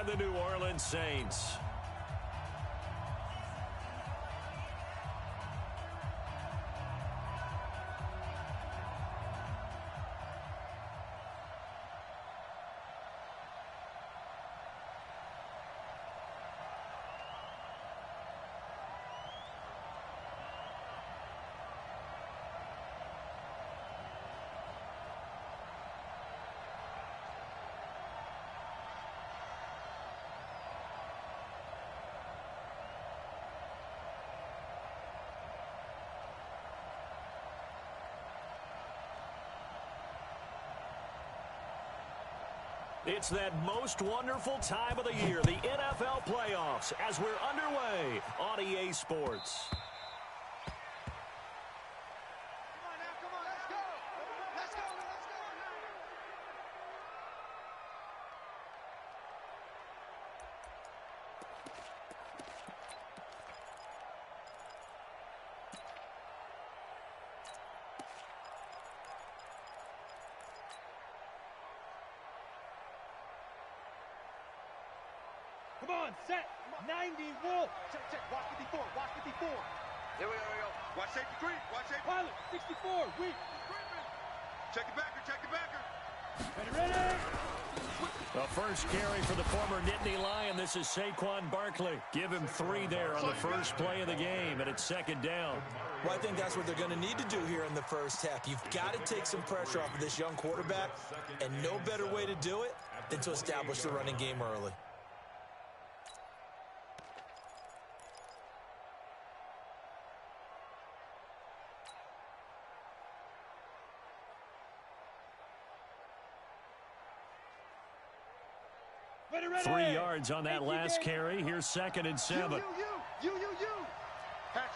the New Orleans Saints. It's that most wonderful time of the year, the NFL playoffs, as we're underway on EA Sports. Come on, set. 90, roll. Check, check. Watch 54. Watch 54. Here we go. Watch safety creep. Watch safety. Pilot, 64. Weak. Check the backer. Check the backer. Ready. The first carry for the former Nittany Lion. This is Saquon Barkley. Give him 3 there on the first play of the game, and it's second down. Well, I think that's what they're going to need to do here in the first half. You've got to take some pressure off of this young quarterback, and no better way to do it than to establish the running game early. Ready. 3 yards on that last carry. Here's 2nd and 7. You. Hatch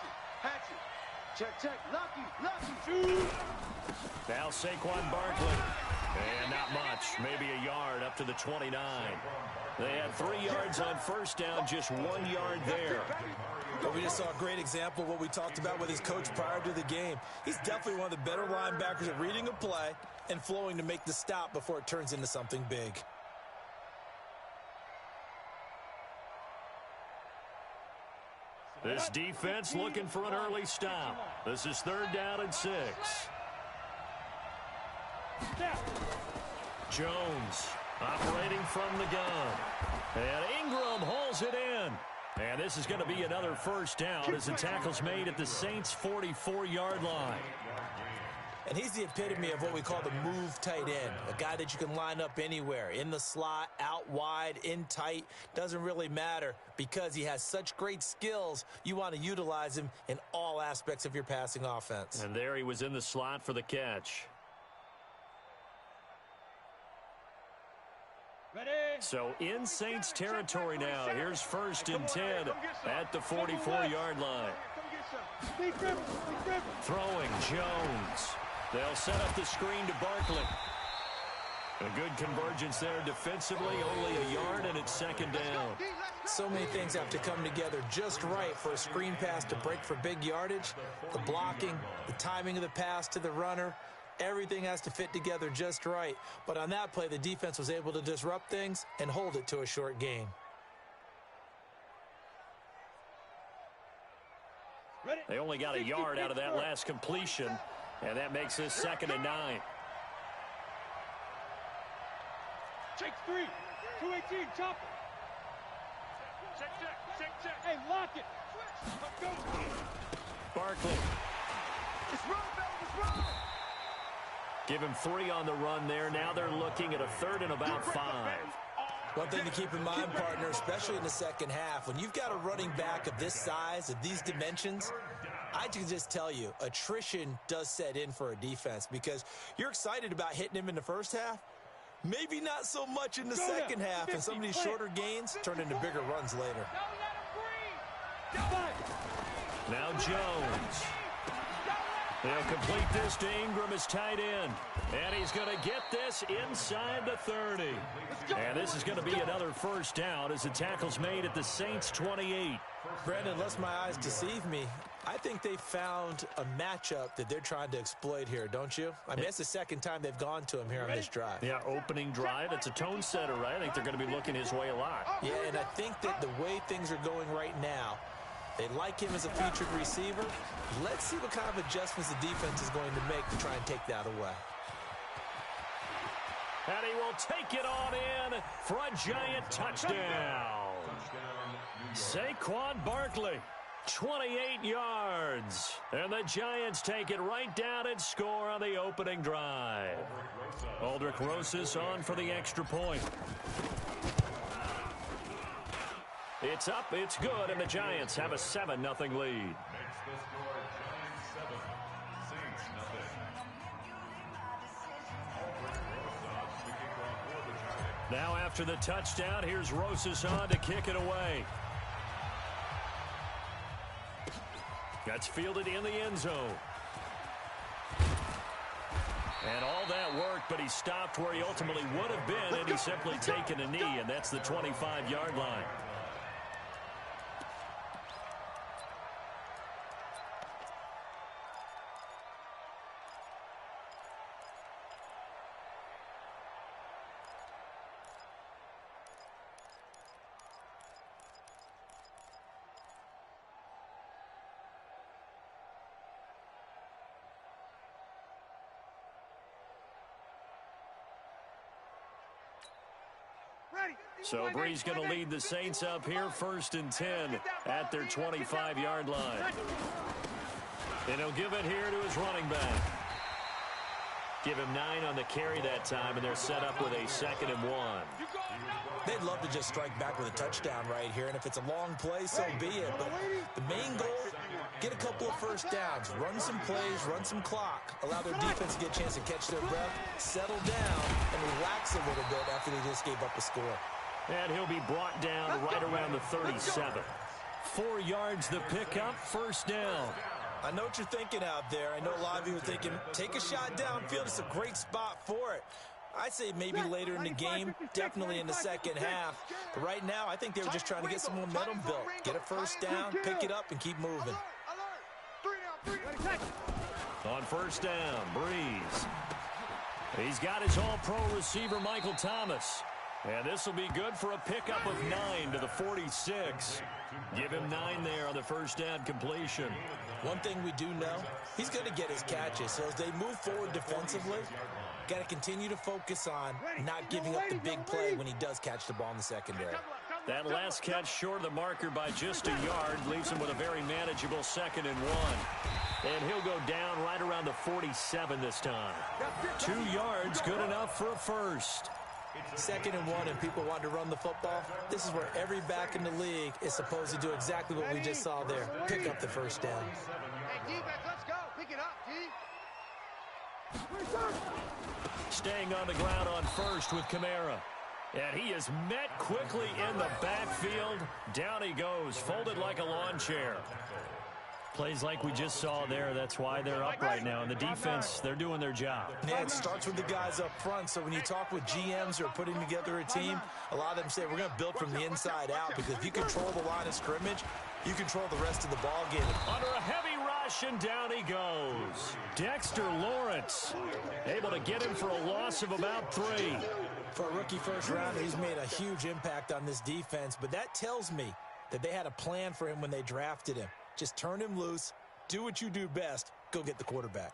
it. Check. Lucky. Shoot. Now Saquon Barkley. And not much. Maybe a yard up to the 29. They had 3 yards on first down, just 1 yard there. But we just saw a great example of what we talked about with his coach prior to the game. He's definitely one of the better linebackers at reading a play and flowing to make the stop before it turns into something big. This defense looking for an early stop. This is 3rd down and 6. Jones operating from the gun. And Ingram holds it in. And this is going to be another first down as the tackle's made at the Saints' 44-yard line. And he's the epitome of what we call the move tight end, a guy that you can line up anywhere, in the slot, out wide, in tight, doesn't really matter because he has such great skills. You want to utilize him in all aspects of your passing offense. And there he was in the slot for the catch. Ready. So in Saints territory now. Here's 1st and 10 at the 44-yard line. Throwing Jones. They'll set up the screen to Barkley. A good convergence there defensively, only a yard, and it's 2nd down. So many things have to come together just right for a screen pass to break for big yardage. The blocking, the timing of the pass to the runner, everything has to fit together just right. But on that play, the defense was able to disrupt things and hold it to a short gain. They only got a yard out of that last completion, and that makes this 2nd and 9. Check 3. 218. Chop it. Check. Hey, lock it. Let's go. Barkley. It's run. Give him 3 on the run there. Now they're looking at a 3rd and about 5. One thing to keep in mind, partner, especially in the second half, when you've got a running back of this size, of these dimensions, I can just tell you, attrition does set in for a defense because you're excited about hitting him in the first half. Maybe not so much in the second half, and some of these shorter gains turn into bigger runs later. Now Jones. They'll complete this to Ingram as tight end. And he's going to get this inside the 30. And this is going to be another first down as the tackle's made at the Saints' 28. Brandon, unless my eyes deceive me, I think they found a matchup that they're trying to exploit here, don't you? I mean, it's the second time they've gone to him here on this drive. Yeah, opening drive. It's a tone setter, right? I think they're going to be looking his way a lot. Yeah, and I think that the way things are going right now, they like him as a featured receiver. Let's see what kind of adjustments the defense is going to make to try and take that away. And he will take it on in for a giant touchdown. Saquon Barkley, 28 yards. And the Giants take it right down and score on the opening drive. Aldrich Rosas on for the extra point. It's up, it's good, and the Giants have a 7-0 lead. Now after the touchdown, here's Rosas on to kick it away. That's fielded in the end zone. And all that worked, but he stopped where he ultimately would have been, and he's simply taken a knee, and that's the 25-yard line. So Brees going to lead the Saints up here, 1st and 10 at their 25-yard line. And he'll give it here to his running back. Give him 9 on the carry that time, and they're set up with a 2nd and 1. They'd love to just strike back with a touchdown right here, and if it's a long play, so be it. But the main goal, get a couple of first downs, run some plays, run some clock, allow their defense to get a chance to catch their breath, settle down, and relax a little bit after they just gave up a score. And he'll be brought down right around the 37. 4 yards the pickup, 1st down. I know what you're thinking out there. I know a lot of you are thinking, take a shot downfield. It's a great spot for it. I'd say maybe later in the game, definitely in the second half. But right now, I think they were just trying to get some momentum built. Get a first down, pick it up, and keep moving. On 1st down, Brees. He's got his all-pro receiver, Michael Thomas. And this will be good for a pickup of 9 to the 46. Give him 9 there on the 1st down completion. One thing we do know, he's going to get his catches. So as they move forward defensively, got to continue to focus on not giving up the big play when he does catch the ball in the secondary. That last catch short of the marker by just a yard leaves him with a very manageable 2nd and 1. And he'll go down right around the 47 this time. 2 yards, good enough for a first. 2nd and 1, and people want to run the football. This is where every back in the league is supposed to do exactly what we just saw there. Pick up the first down. Hey, defense, let's go. Pick it up, D. Staying on the ground on 1st with Kamara. And he is met quickly in the backfield. Down he goes, folded like a lawn chair. Plays like we just saw there. That's why they're up right now. And the defense, they're doing their job. Yeah, it starts with the guys up front. So when you talk with GMs who are putting together a team, a lot of them say we're going to build from the inside out, because if you control the line of scrimmage, you control the rest of the ball game. Under a heavy rush, and down he goes. Dexter Lawrence able to get him for a loss of about 3. For a rookie first rounder, he's made a huge impact on this defense, but that tells me that they had a plan for him when they drafted him. Just turn him loose, do what you do best, go get the quarterback.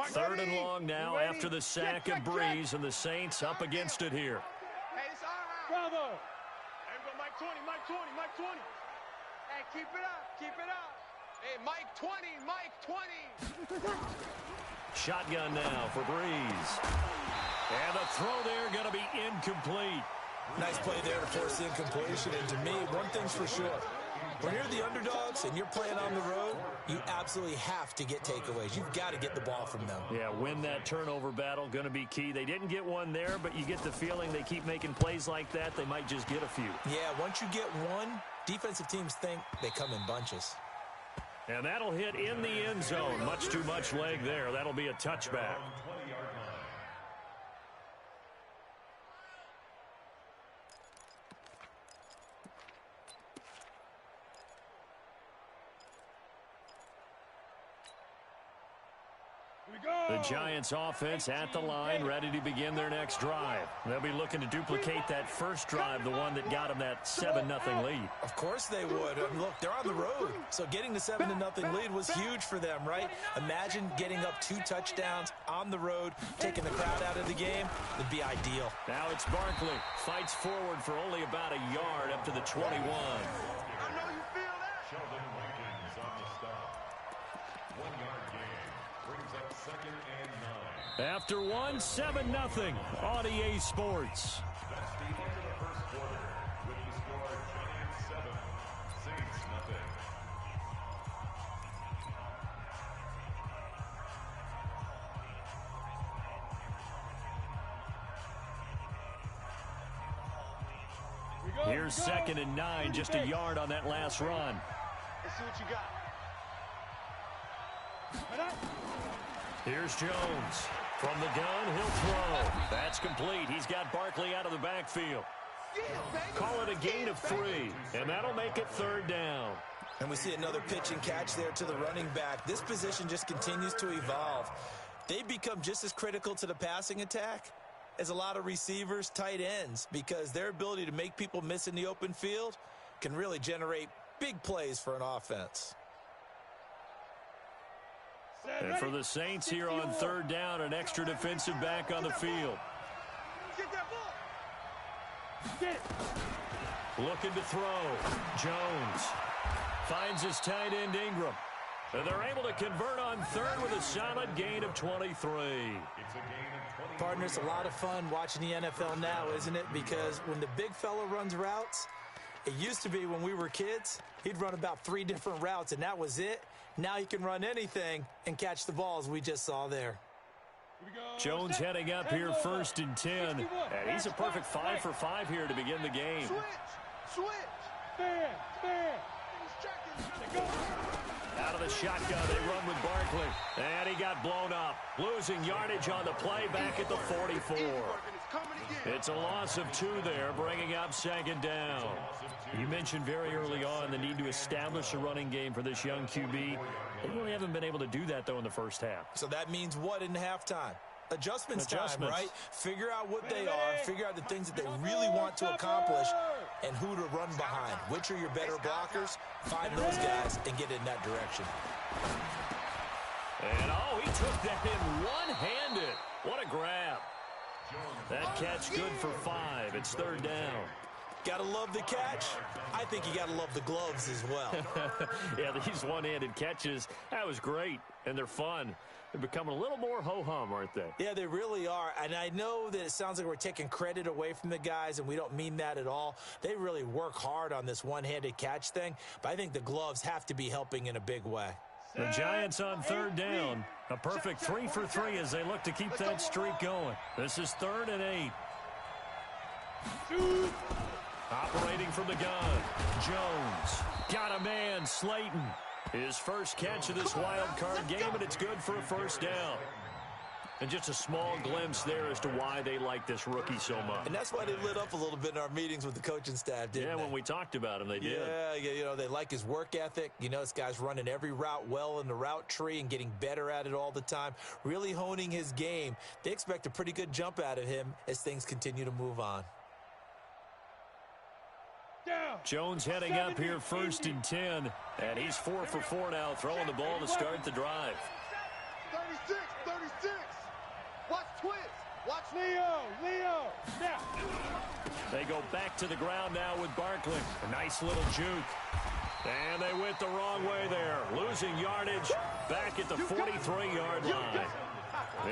Third and long now after the sack of Brees, and the Saints up against it here. Hey, it's all right. Bravo. Hey, we go Mike 20, Mike 20, Mike 20. Hey, keep it up, keep it up. Hey, Mike 20, Mike 20. Shotgun now for Brees. And the throw there going to be incomplete. Nice play there to force the incompletion. And to me, one thing's for sure. When you're the underdogs and you're playing on the road, you absolutely have to get takeaways. You've got to get the ball from them. Yeah, win that turnover battle, going to be key. They didn't get one there, but you get the feeling they keep making plays like that, they might just get a few. Yeah, once you get one, defensive teams think they come in bunches. And that'll hit in the end zone. Much too much leg there. That'll be a touchback. The Giants offense at the line, ready to begin their next drive. They'll be looking to duplicate that first drive, the one that got them that 7-0 lead. Of course they would. I mean, look, they're on the road, so getting the 7-0 lead was huge for them, right? Imagine getting up 2 touchdowns on the road, taking the crowd out of the game. It'd be ideal. Now it's Barkley. Fights forward for only about a yard up to the 21. I know you feel that. Sheldon Rankins on the stop. 1-yard gain. Brings up 2nd and 9. After 7-0 on EA Sports. That's the end of the first quarter with the score Giants 7, Saints nothing. Here's 2nd and 9, just a yard on that last run. Let's see what you got. Here's Jones. From the gun, he'll throw. That's complete. He's got Barkley out of the backfield. Call it a gain of 3, and that'll make it 3rd down. And we see another pitch and catch there to the running back. This position just continues to evolve. They've become just as critical to the passing attack as a lot of receivers, tight ends, because their ability to make people miss in the open field can really generate big plays for an offense. And for the Saints here on 3rd down, an extra defensive back on the field. Get that ball. Looking to throw. Jones finds his tight end Ingram. And they're able to convert on 3rd with a solid gain of 23. It's a gain of 20. Partners, a lot of fun watching the NFL now, isn't it? Because when the big fella runs routes, it used to be when we were kids, he'd run about 3 different routes, and that was it. Now he can run anything and catch the balls we just saw there. Jones heading up here 1st and 10. And he's a perfect 5 for 5 here to begin the game. Switch. Out of the shotgun, they run with Barkley. And he got blown up. Losing yardage on the play back at the 44. It's a loss of 2 there, bringing up 2nd down. You mentioned very early on the need to establish a running game for this young QB. They really haven't been able to do that, though, in the first half. So that means what in halftime? Adjustments time, right? Figure out what they are, figure out the things that they really want to accomplish, and who to run behind. Which are your better blockers? Find those guys and get in that direction. And, he took that in one-handed. What a grab. That catch good for 5. It's 3rd down. Gotta love the catch. I think you gotta love the gloves as well. Yeah, these one-handed catches, that was great, and they're fun. They're becoming a little more ho-hum, aren't they? Yeah, they really are. And I know that it sounds like we're taking credit away from the guys, and we don't mean that at all. They really work hard on this one-handed catch thing, but I think the gloves have to be helping in a big way. The Giants on 3rd down. A perfect 3 for 3 as they look to keep that streak going. This is 3rd and 8. Operating from the gun. Jones. Got a man, Slayton. His first catch of this wild card game, and it's good for a 1st down. And just a small glimpse there as to why they like this rookie so much. And that's why they lit up a little bit in our meetings with the coaching staff, didn't they? Yeah, when we talked about him, they did. Yeah, they like his work ethic. This guy's running every route well in the route tree and getting better at it all the time, really honing his game. They expect a pretty good jump out of him as things continue to move on. Jones heading up here 1st and 10, and he's 4 for 4 now, throwing the ball to start the drive. 36. Watch twist. Watch Leo. Now. They go back to the ground now with Barkley. A nice little juke. And they went the wrong way there. Losing yardage back at the 43-yard line.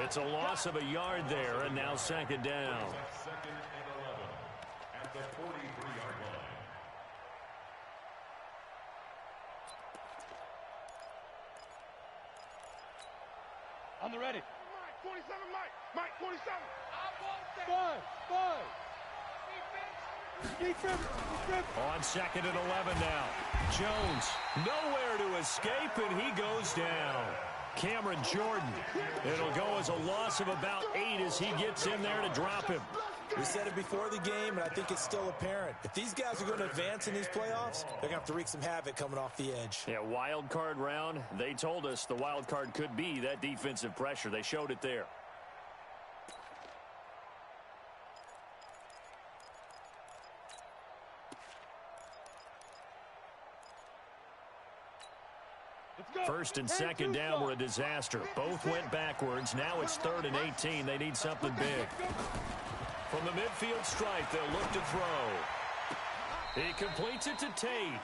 It's a loss of a yard there, and now 2nd down. 2nd and 11 at the 43-yard line. On the ready. Mike, 27, Mike, 27. Five. Defense. On 2nd and 11 now. Jones nowhere to escape, and he goes down. Cameron Jordan. It'll go as a loss of about 8 as he gets in there to drop him. We said it before the game, and I think it's still apparent. If these guys are going to advance in these playoffs, they're going to have to wreak some havoc coming off the edge. Yeah, wild card round. They told us the wild card could be that defensive pressure. They showed it there. First and second down were a disaster. Both went backwards. Now it's 3rd and 18. They need something big. From the midfield stripe, they'll look to throw. He completes it to Tate.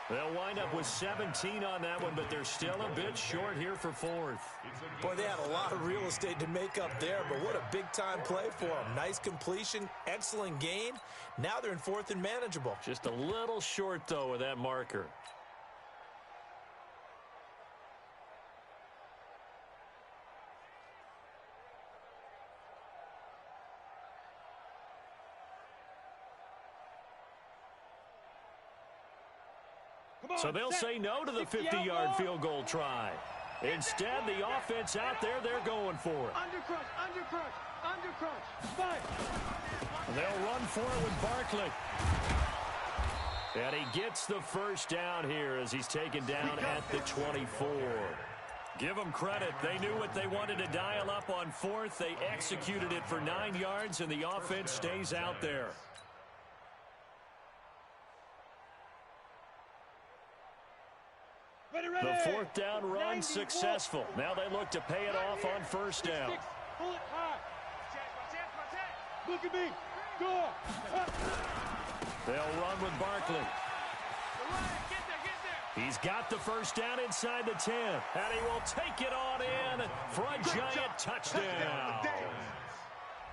They'll wind up with 17 on that one, but they're still a bit short here for 4th. Boy, they had a lot of real estate to make up there, but what a big-time play for them. Nice completion, excellent gain. Now they're in 4th and manageable. Just a little short, though, with that marker. So they'll say no to the 50-yard field goal try. Instead, the offense out there, they're going for it. They'll run for it with Barkley. And he gets the first down here as he's taken down at the 24. Give them credit. They knew what they wanted to dial up on 4th. They executed it for 9 yards, and the offense stays out there. The 4th down run successful. Now they look to pay it off on 1st down. Look at me. Go. They'll run with Barkley. He's got the first down inside the 10. And he will take it on in for a giant touchdown.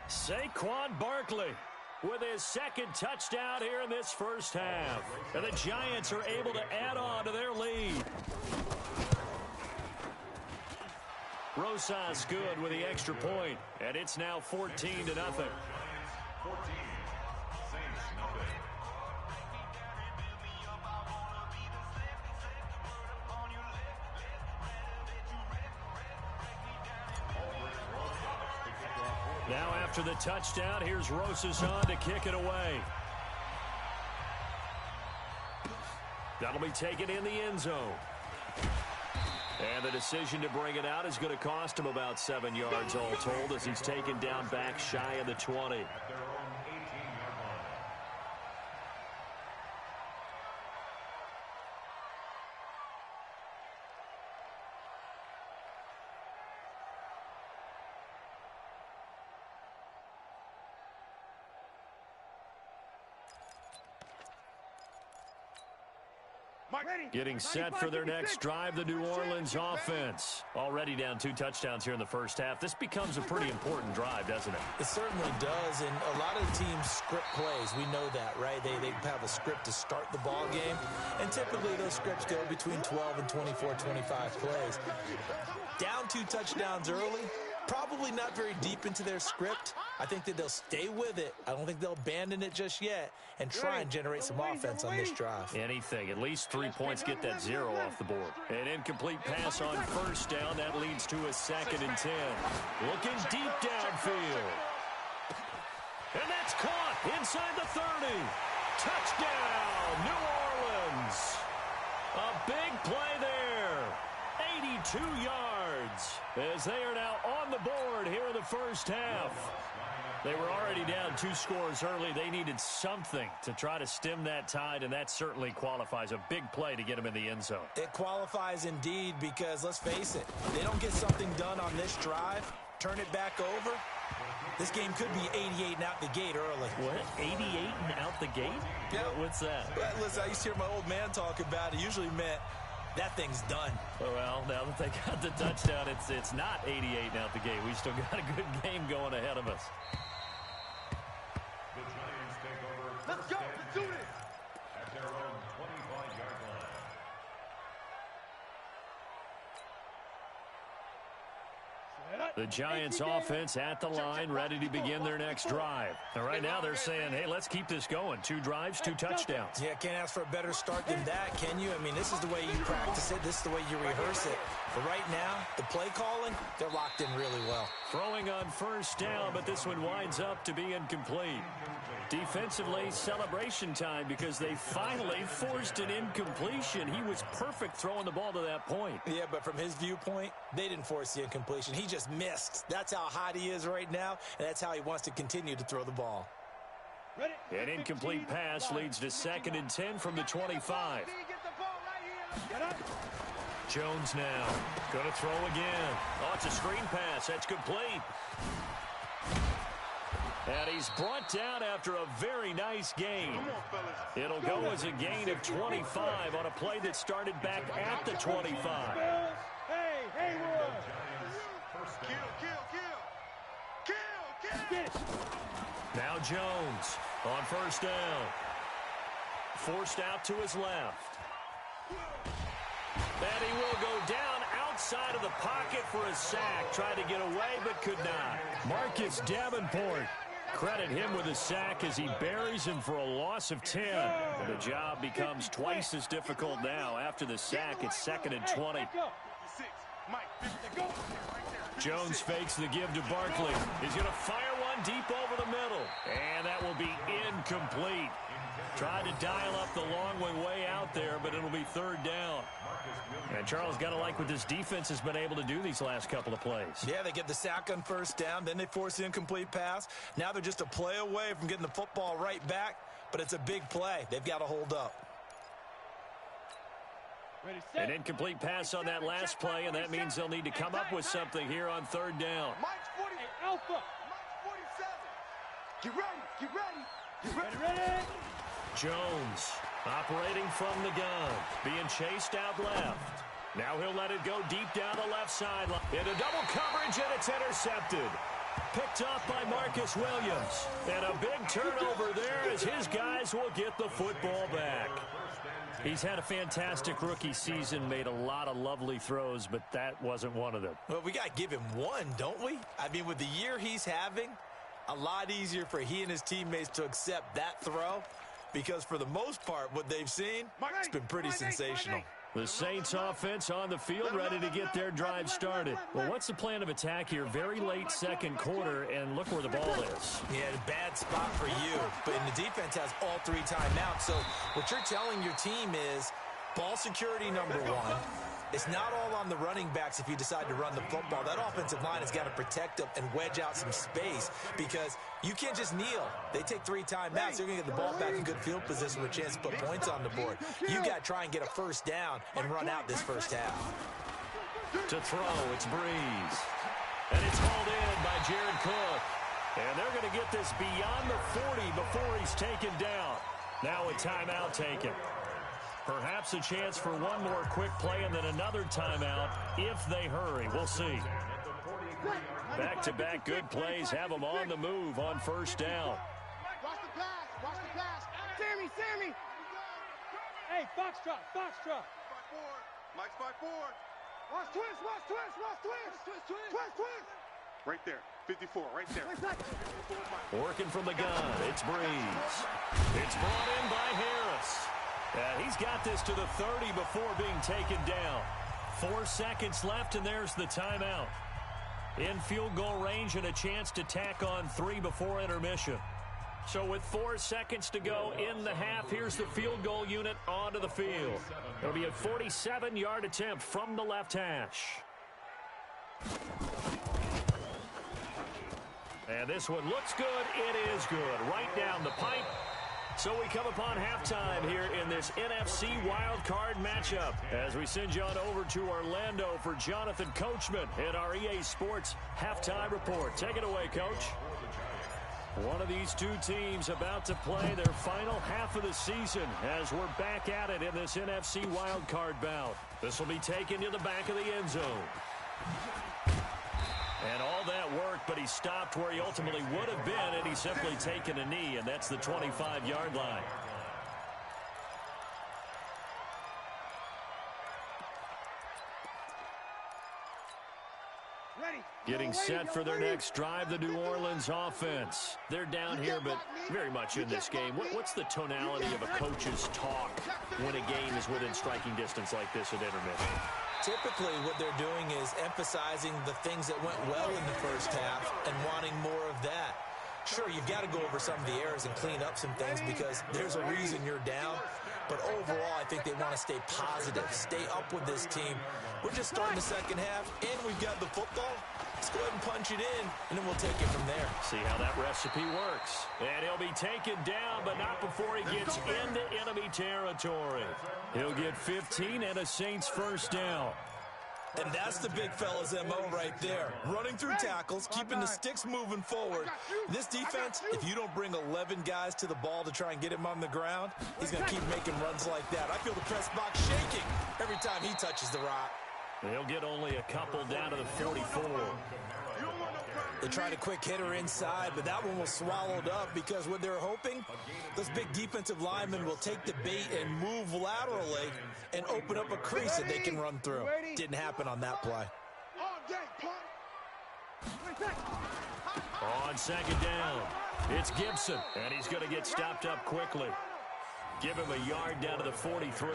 Saquon Barkley with his 2nd touchdown here in this first half. And the Giants are able to add on to their lead. Rosas good with the extra point, and it's now 14-0. 14. Saints nothing. Now after the touchdown, here's Rosas on to kick it away. That'll be taken in the end zone. And the decision to bring it out is going to cost him about 7 yards all told as he's taken down back shy of the 20. At their own 18-yard line. Getting set for their next drive, the New Orleans offense. Already down 2 touchdowns here in the first half. This becomes a pretty important drive, doesn't it? It certainly does, and a lot of the teams script plays. We know that, right? They have a script to start the ball game, and typically those scripts go between 12 and 24, 25 plays. Down 2 touchdowns early, probably not very deep into their script. I think that they'll stay with it. I don't think they'll abandon it just yet and try and generate some offense on this drive. Anything. At least 3 points get that 0 off the board. An incomplete pass on first down. That leads to a 2nd and 10. Looking deep downfield. And that's caught inside the 30. Touchdown, New Orleans. A big play there. 82 yards as they are now on the board here in the first half. They were already down 2 scores early. They needed something to try to stem that tide, and that certainly qualifies. A big play to get them in the end zone. It qualifies indeed because, let's face it, they don't get something done on this drive, turn it back over, this game could be 88 and out the gate early. What? 88 and out the gate? Yeah. What's that? Listen, I used to hear my old man talk about it. Usually meant that thing's done. Well, now that they got the touchdown, it's not 88 and out the gate. We still got a good game going ahead of us. The Giants take over. Let's go. Let's do this. At their own 25-yard line. The Giants offense at the line, ready to begin their next drive. And right now they're saying, hey, let's keep this going. 2 drives, 2 touchdowns. Yeah, can't ask for a better start than that, can you? I mean, this is the way you practice it. This is the way you rehearse it. But right now, the play calling, they're locked in really well. Throwing on first down, but this one winds up to be incomplete. Defensively, celebration time because they finally forced an incompletion. He was perfect throwing the ball to that point. Yeah, but from his viewpoint, they didn't force the incompletion. He just missed. That's how hot he is right now, and that's how he wants to continue to throw the ball. An incomplete pass leads to 2nd and 10 from the 25. Jones now going to throw again. Oh, it's a screen pass. That's complete. And he's brought down after a very nice gain. It'll go as a gain of 25 on a play that started back at the 25. Hey, kill. Now Jones on first down. Forced out to his left. And he will go down outside of the pocket for a sack. Tried to get away, but could not. Marcus Davenport. Credit him with a sack as he buries him for a loss of 10. The job becomes twice as difficult now. After the sack, it's 2nd and 20. Jones fakes the give to Barkley. He's going to fire one deep over the middle. And that will be incomplete. Tried to dial up the long way out there, but it'll be 3rd down. And Charles, got to like what this defense has been able to do these last couple of plays. Yeah, they get the sack on first down, then they force the incomplete pass. Now they're just a play away from getting the football right back, but it's a big play. They've got to hold up. An incomplete pass on that last play, and that means they'll need to come up with something here on 3rd down. Alpha. Get ready. Jones operating from the gun, being chased out left. Now he'll let it go deep down the left sideline. Into double coverage, and it's intercepted. Picked up by Marcus Williams. And a big turnover there as his guys will get the football back. He's had a fantastic rookie season, made a lot of lovely throws, but that wasn't one of them. Well, we got to give him one, don't we? I mean, with the year he's having, a lot easier for he and his teammates to accept that throw because for the most part, what they've seen, it's been pretty sensational. The Saints offense on the field ready to get their drive started. Well, what's the plan of attack here? Very late second quarter, and look where the ball is. Yeah, bad spot for you, but the defense has all 3 timeouts. So what you're telling your team is ball security number 1. It's not all on the running backs if you decide to run the football. That offensive line has got to protect them and wedge out some space because you can't just kneel. They take 3 timeouts. They're going to get the ball back in good field position with a chance to put points on the board. You got to try and get a first down and run out this first half. To throw, it's Breeze. And it's hauled in by Jared Cook. And they're going to get this beyond the 40 before he's taken down. Now a timeout taken. Perhaps a chance for one more quick play and then another timeout if they hurry. We'll see. Back-to-back good plays have them on the move on first down. Watch the pass. Sammy. Hey, Foxtrot. Mike's 5-4. Watch twist. Right there. 54, right there. Working from the gun, it's Breeze. It's brought in by Harris. And he's got this to the 30 before being taken down. 4 seconds left, and there's the timeout. In field goal range and a chance to tack on 3 before intermission. So with 4 seconds to go in the half, here's the field goal unit onto the field. It'll be a 47-yard attempt from the left hash. And this one looks good. It is good. Right down the pipe. So we come upon halftime here in this NFC wildcard matchup as we send you on over to Orlando for Jonathan Coachman in our EA Sports Halftime Report. Take it away, Coach. One of these 2 teams about to play their final half of the season as we're back at it in this NFC wildcard bout. This will be taken to the back of the end zone. And all that worked, but he stopped where he ultimately would have been, and he's simply taken a knee, and that's the 25-yard line. Getting set for their next drive, the New Orleans offense. They're down here, but very much in this game. What's the tonality of a coach's talk when a game is within striking distance like this at intermission? Typically, what they're doing is emphasizing the things that went well in the first half and wanting more of that. Sure, you've got to go over some of the errors and clean up some things because there's a reason you're down. But overall, I think they want to stay positive, stay up with this team. We're just starting the second half, and we've got the football. Let's go ahead and punch it in, and then we'll take it from there. See how that recipe works. And he'll be taken down, but not before he gets into enemy territory. He'll get 15 and a Saints first down. And that's the big fella's MO right there. Running through tackles, keeping the sticks moving forward. This defense, if you don't bring 11 guys to the ball to try and get him on the ground, he's going to keep making runs like that. I feel the press box shaking every time he touches the rock. He'll get only a couple down to the 44. They tried a quick hitter inside, but that one was swallowed up because what they're hoping, those big defensive linemen will take the bait and move laterally and open up a crease that they can run through. Didn't happen on that play. On second down, it's Gibson, and he's going to get stopped up quickly. Give him a yard down to the 43.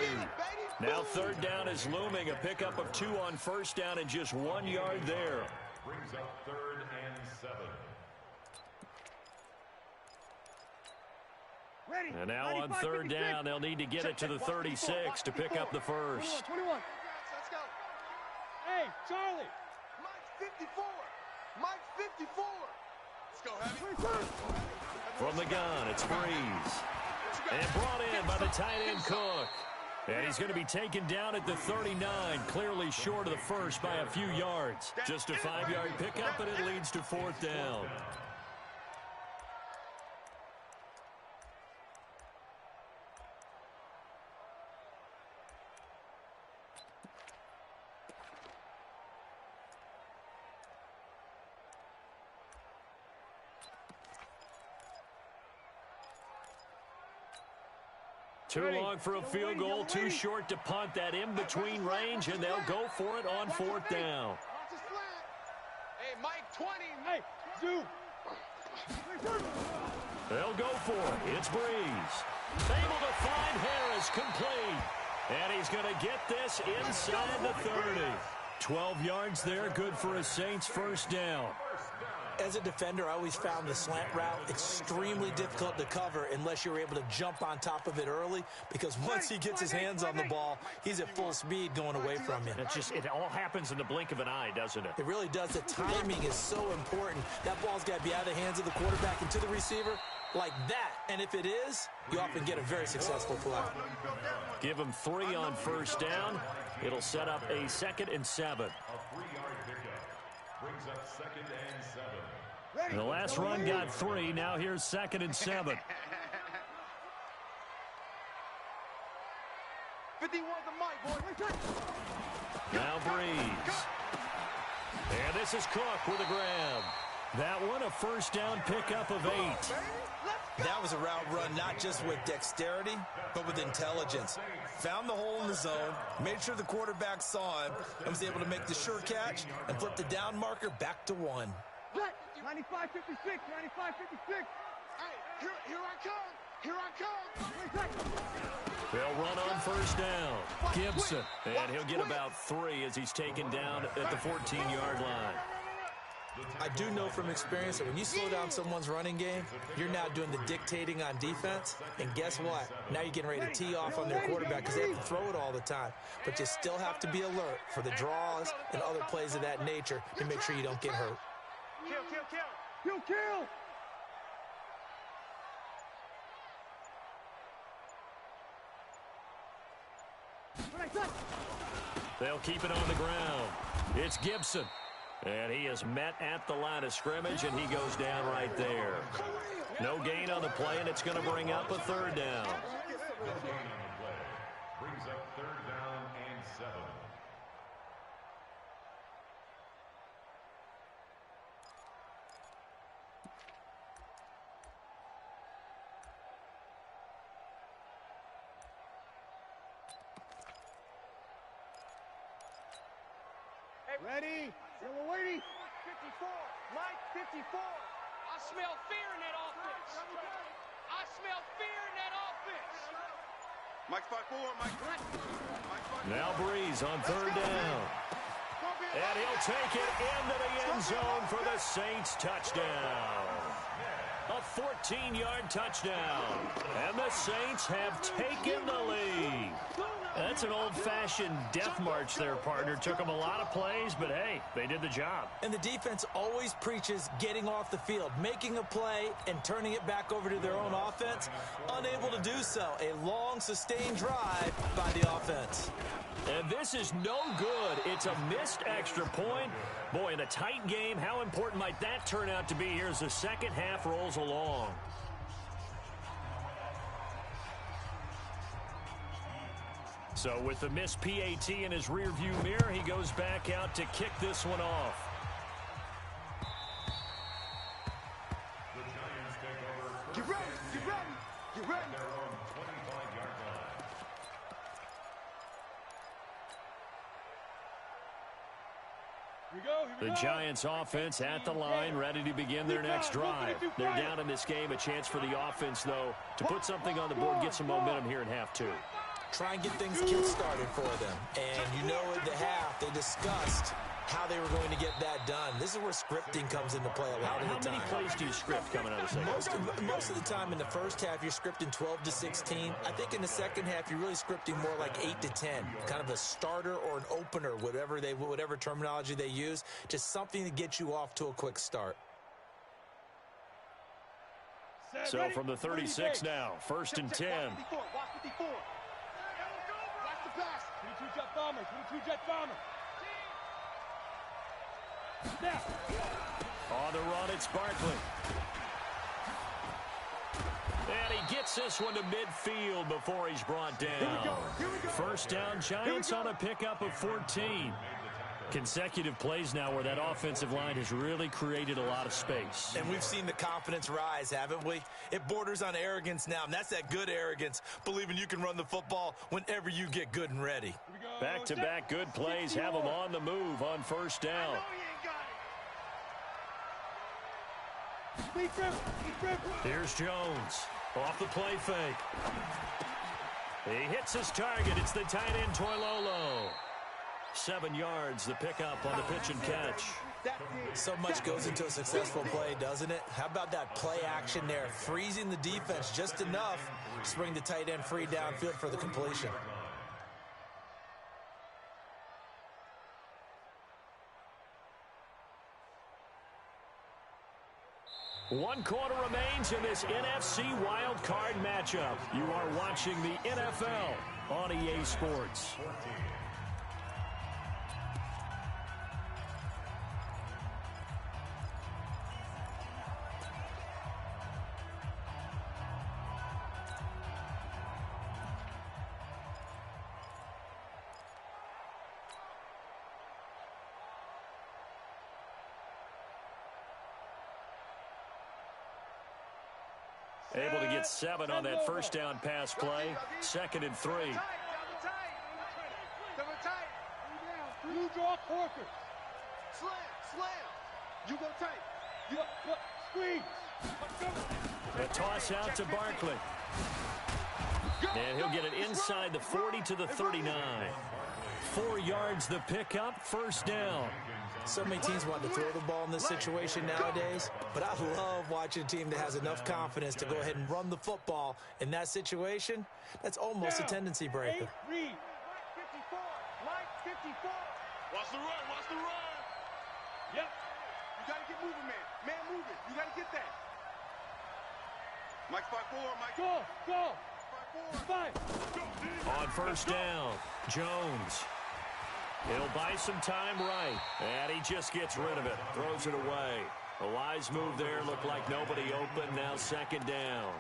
Now third down is looming, a pickup of 2 on first down and just 1 yard there. Brings up 3rd and 7. And now on third down, they'll need to get it to the 36 to pick up the first. 21. Let's go. Hey, Charlie. Mike's 54. Mike's 54. Let's go, Heavy. From the gun, it's Breeze. And brought in by the tight end Cook. And he's going to be taken down at the 39, clearly short of the first by a few yards. Just a 5-yard pickup, and it leads to fourth down. Too long for a field goal, too short to punt. That in-between range, and they'll go for it on fourth down. Hey, Mike, 20. Hey, Zoo. They'll go for it. It's Breeze. Able to find Harris, complete. And he's going to get this inside the 30. 12 yards there, good for a Saints first down. As a defender, I always found the slant route extremely difficult to cover unless you're able to jump on top of it early, because once he gets his hands on the ball, he's at full speed going away from you. It all happens in the blink of an eye, doesn't it? It really does. The timing is so important. That ball's got to be out of the hands of the quarterback and to the receiver like that. And if it is, you often get a very successful play. Give him 3 on first down. It'll set up a 2nd and 7. A 3-yard pickup. Brings up 2nd and 7. The last run got 3. Now here's 2nd and 7. 51 to Mike, boy. Now Breeze. And this is Cook with a grab. That one a first down pickup of 8. That was a route run not just with dexterity, but with intelligence. Found the hole in the zone, made sure the quarterback saw him, and was able to make the sure catch and flip the down marker back to 1. 95-56, 95-56. Hey, here I come. Here I come. They'll run on first down. Gibson. And he'll get about 3 as he's taken down at the 14-yard line. I do know from experience that when you slow down someone's running game, you're now doing the dictating on defense. And guess what? Now you're getting ready to tee off on their quarterback because they have to throw it all the time. But you still have to be alert for the draws and other plays of that nature to make sure you don't get hurt. Kill. They'll keep it on the ground. It's Gibson. And he is met at the line of scrimmage, and he goes down right there. No gain on the play, and it's going to bring up a 3rd down. No gain on the play. Brings up 3rd down and 7. Hey, Ready? We're waiting. 54. Mike, 54. I smell fear in that offense. I smell fear in that offense. Mike's 5-4. Mike. Now Breeze on third down. And he'll take it into the end zone for the Saints touchdown. A 14-yard touchdown. And the Saints have taken the lead. That's an old-fashioned death march there, partner. Took them a lot of plays, but hey, they did the job. And the defense always preaches getting off the field, making a play, and turning it back over to their own offense. Unable to do so. A long, sustained drive by the offense. And this is no good. It's a missed extra point. Boy, in a tight game, how important might that turn out to be here as the second half rolls along? So with the missed PAT in his rearview mirror, he goes back out to kick this one off. The Giants take over. Get ready. Get ready. Get ready. Their own 25-yard line. The Giants offense at the line, ready to begin their next drive. They're down in this game. A chance for the offense, though, to put something on the board, get some momentum here in half two. Try and get things kick-started for them. And you know at the half, they discussed how they were going to get that done. This is where scripting comes into play a lot of the time. How many plays do you script coming out of the second half? Most of the time in the first half, you're scripting 12 to 16. I think in the second half, you're really scripting more like 8 to 10. Kind of a starter or an opener, whatever terminology they use. Just something to get you off to a quick start. So from the 36 now, 1st and 10. Watch 54. Watch the pass. 22 jet bomber. 22 jet bomber. On the run, it's Barkley. And he gets this one to midfield before he's brought down. First down, Giants on a pickup of 14. Consecutive plays now where that offensive line has really created a lot of space. And we've seen the confidence rise, haven't we? It borders on arrogance now, and that's that good arrogance, believing you can run the football whenever you get good and ready. Back-to-back good plays have them on the move on first down. Here's Jones off the play fake. He hits his target. It's the tight end Toilolo. 7 yards, the pickup on the pitch and catch. So much goes into a successful play, doesn't it? How about that play action there? Freezing the defense just enough to bring the tight end free downfield for the completion. One quarter remains in this NFC Wild Card matchup. You are watching the NFL on EA Sports. Able to get 7 on that first down pass play. 2nd and 3. You draw corkers. Slam. You go tight. Squeeze. A toss out to Barkley. And he'll get it inside the 40 to the 39. 4 yards the pickup, first down. So many teams want to throw the ball in this situation nowadays, but I love watching a team that has enough confidence to go ahead and run the football. In that situation, that's almost a tendency breaker. Read. Mike 54. Watch the run. Yep. You got to get moving, man. Man moving. You got to get that. Mike's 5-4. Mike. Go. 5. On first down, Jones. He'll buy some time right, and he just gets rid of it, throws it away. A wise move there, looked like nobody open, now 2nd down.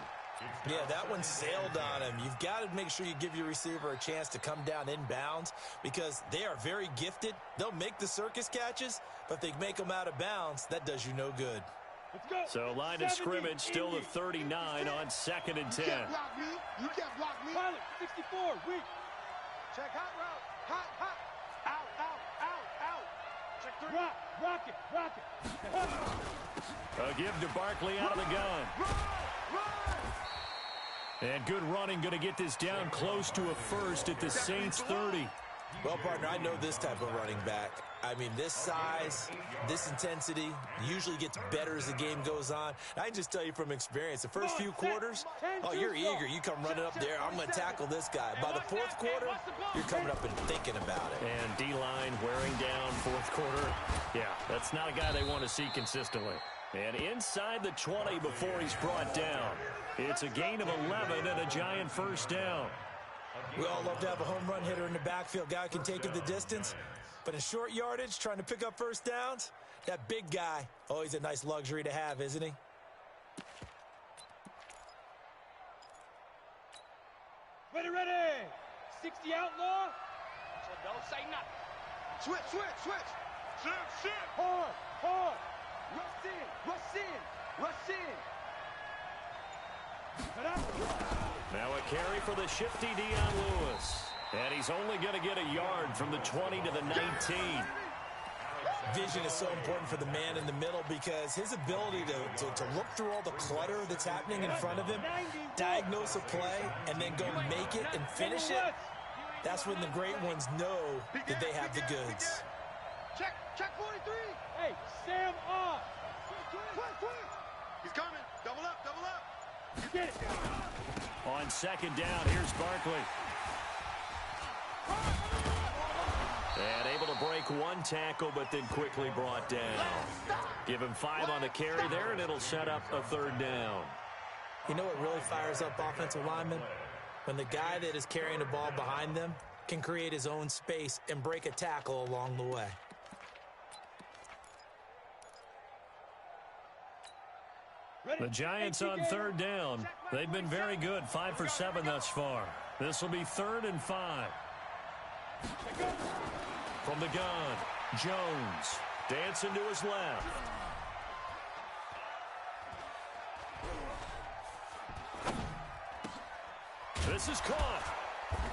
Yeah, that one sailed on him. You've got to make sure you give your receiver a chance to come down inbounds because they are very gifted. They'll make the circus catches, but if they make them out of bounds, that does you no good. Let's go. So line of scrimmage still the 39 on 2nd and 10. You can't block me. Pilot, 64, weak. Check hot route. Hot. Out. Rock it. A give to Barkley out of the gun. And good running, going to get this down close to a first at the Saints 30. Well, partner, I know this type of running back. I mean, this size, this intensity usually gets better as the game goes on. I can just tell you from experience, the first few quarters, oh, you're eager. You come running up there, I'm going to tackle this guy. By the fourth quarter, you're coming up and thinking about it. And D-line wearing down fourth quarter. Yeah, that's not a guy they want to see consistently. And inside the 20 before he's brought down. It's a gain of 11 and a Giant first down. We all love to have a home run hitter in the backfield. Guy can take it the distance. But in short yardage, trying to pick up first downs, that big guy, always a nice luxury to have, isn't he? Ready. 60 outlaw. So don't say nothing. Switch. Shit. Hard. Rush in. Now a carry for the shifty Dion Lewis. And he's only going to get a yard from the 20 to the 19. Vision is so important for the man in the middle because his ability to look through all the clutter that's happening in front of him, diagnose a play, and then go make it and finish it, that's when the great ones know that they have the goods. Check 43. Hey, Sam off. Quick. He's coming. Double up. Get it. On second down, here's Barkley. And able to break one tackle, but then quickly brought down. Give him 5 on the carry there, and it'll set up a third down. You know what really fires up offensive linemen? When the guy that is carrying the ball behind them can create his own space and break a tackle along the way. The Giants on third down. They've been very good, 5 for 7 thus far. This will be 3rd and 5. From the gun, Jones dancing to his left. This is caught.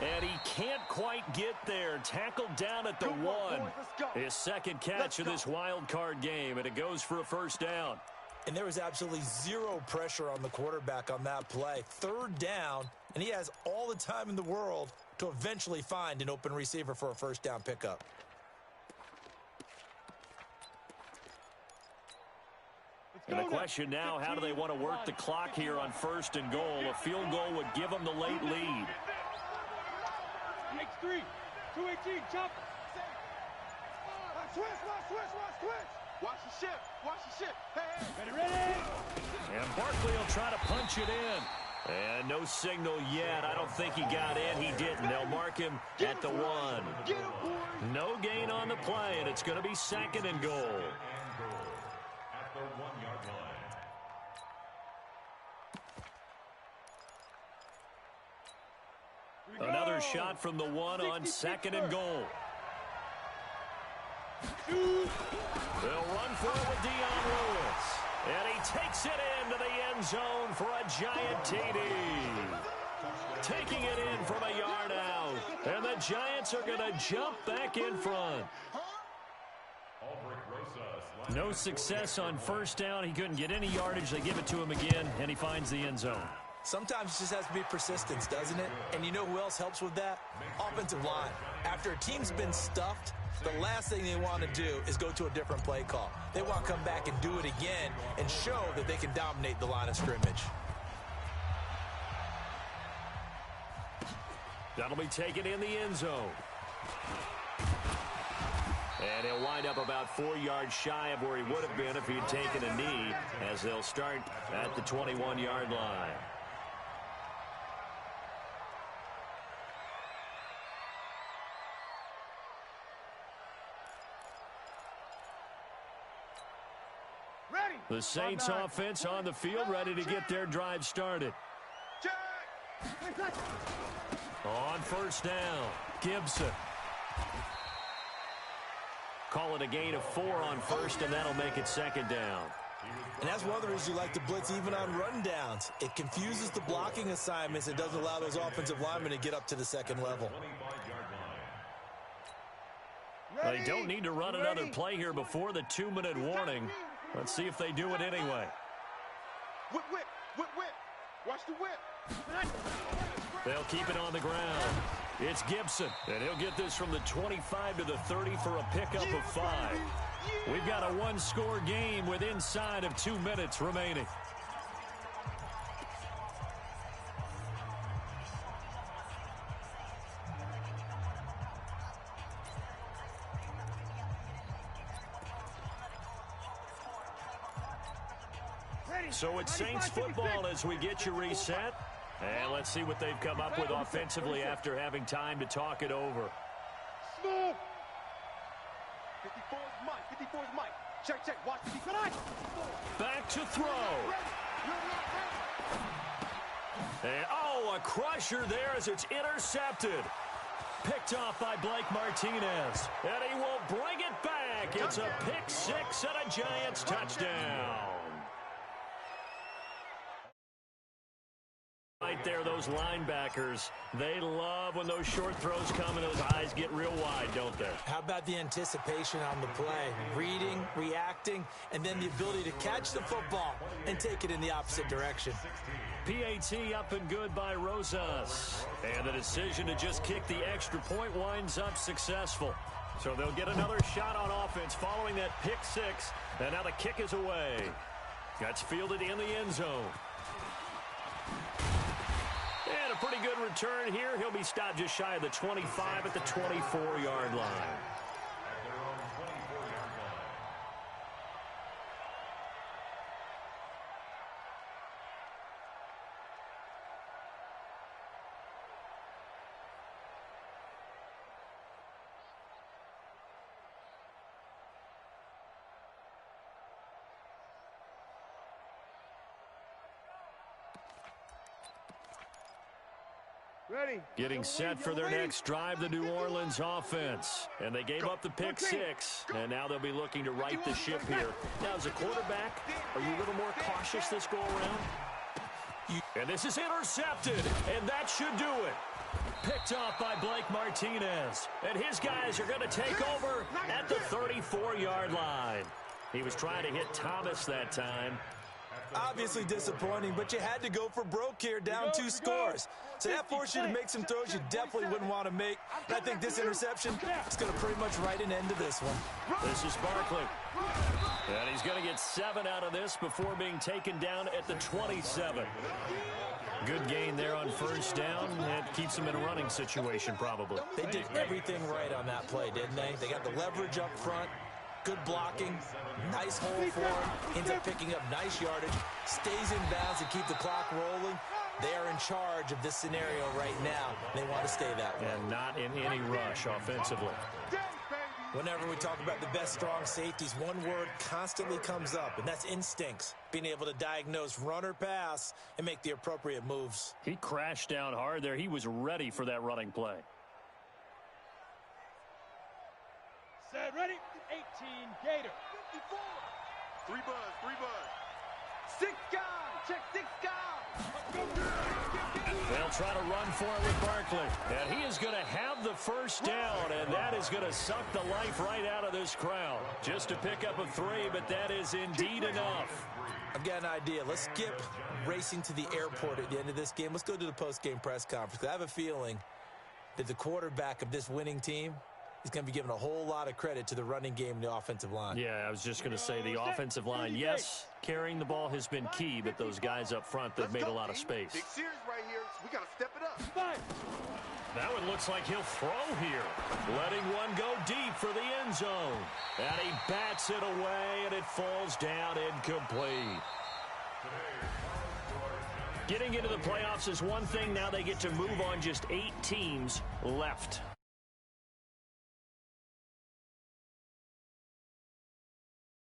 And he can't quite get there. Tackled down at the 1. His second catch of this wild card game, and it goes for a first down. And there was absolutely zero pressure on the quarterback on that play. 3rd down, and he has all the time in the world to eventually find an open receiver for a first down pickup. And the question now, how do they want to work the clock here on 1st and goal? A field goal would give them the late lead. X3, 218, chop. Switch. Watch the ship. Hey. Ready. And Barkley will try to punch it in. And no signal yet. I don't think he got in. He didn't. They'll mark him at the 1. No gain on the play, and it's going to be 2nd and goal. At the 1-yard line. Another shot from the 1 on 2nd and goal. They'll run for it with Dion Lewis. And he takes it into the end zone for a Giant TD. Taking it in from a yard out. And the Giants are going to jump back in front. No success on first down. He couldn't get any yardage. They give it to him again, and he finds the end zone. Sometimes it just has to be persistence, doesn't it? And you know who else helps with that? Offensive line. After a team's been stuffed, the last thing they want to do is go to a different play call. They want to come back and do it again and show that they can dominate the line of scrimmage. That'll be taken in the end zone. And he'll wind up about 4 yards shy of where he would have been if he had taken a knee, as they'll start at the 21-yard line. The Saints offense on the field, ready to get their drive started. On first down, Gibson. Call it a gain of 4 on first, and that'll make it 2nd down. And that's one of the reasons you like to blitz even on rundowns. It confuses the blocking assignments. It doesn't allow those offensive linemen to get up to the second level. They don't need to run another play here before the 2-minute warning. Let's see if they do it anyway. Whip, whip, whip, whip. Watch the whip. They'll keep it on the ground. It's Gibson, and he'll get this from the 25 to the 30 for a pickup of 5. We've got a one-score game with inside of 2 minutes remaining. So it's Saints football as we get you reset. And let's see what they've come up with offensively after having time to talk it over. 54's Mike. 54's Mike. Check, check. Watch the Back to throw. And, oh, a crusher there as it's intercepted. Picked off by Blake Martinez. And he will bring it back. It's a pick 6 and a Giants touchdown. Right there, those linebackers, they love when those short throws come and those eyes get real wide, don't they? How about the anticipation on the play? Reading, reacting, and then the ability to catch the football and take it in the opposite direction. PAT up and good by Rosas. And the decision to just kick the extra point winds up successful. So they'll get another shot on offense following that pick 6. And now the kick is away. That's fielded in the end zone. And a pretty good return here. He'll be stopped just shy of the 25 at the 24-yard line. Ready. Getting set for their next drive, the New Orleans offense. And they gave up the pick 6, and now they'll be looking to right the ship here. Now, as a quarterback, are you a little more cautious this go-around? And this is intercepted, and that should do it. Picked off by Blake Martinez. And his guys are going to take over at the 34-yard line. He was trying to hit Thomas that time. Obviously disappointing, but you had to go for broke here, down 2 scores. So that forced you to make some throws you definitely wouldn't want to make. And I think this interception is going to pretty much write an end to this one. This is Barkley. And he's going to get 7 out of this before being taken down at the 27. Good gain there on first down. That keeps him in a running situation probably. They did everything right on that play, didn't they? They got the leverage up front. Good blocking, nice hole for him, ends up picking up nice yardage, stays in bounds to keep the clock rolling. They are in charge of this scenario right now. They want to stay that way. And not in any rush offensively. Whenever we talk about the best strong safeties, one word constantly comes up, and that's instincts. Being able to diagnose run or pass and make the appropriate moves. He crashed down hard there. He was ready for that running play. Set, ready, 18, Gator. 54. 3 buzz, 3 buzz. 6 guys, check 6 guys. They'll try to run for it with Barkley. And he is going to have the first down, and that is going to suck the life right out of this crowd. Just a pickup of 3, but that is indeed enough. I've got an idea. Let's skip racing to the airport at the end of this game. Let's go to the post-game press conference. I have a feeling that the quarterback of this winning team is going to be given a whole lot of credit to the running game and the offensive line. Yeah, I was just going to say the offensive line, yes, carrying the ball has been key, but those guys up front, they've made a lot of space. Big series right here, so we got to step it up. That one looks like he'll throw here. Letting one go deep for the end zone. And he bats it away, and it falls down incomplete. Getting into the playoffs is one thing. Now they get to move on just 8 teams left.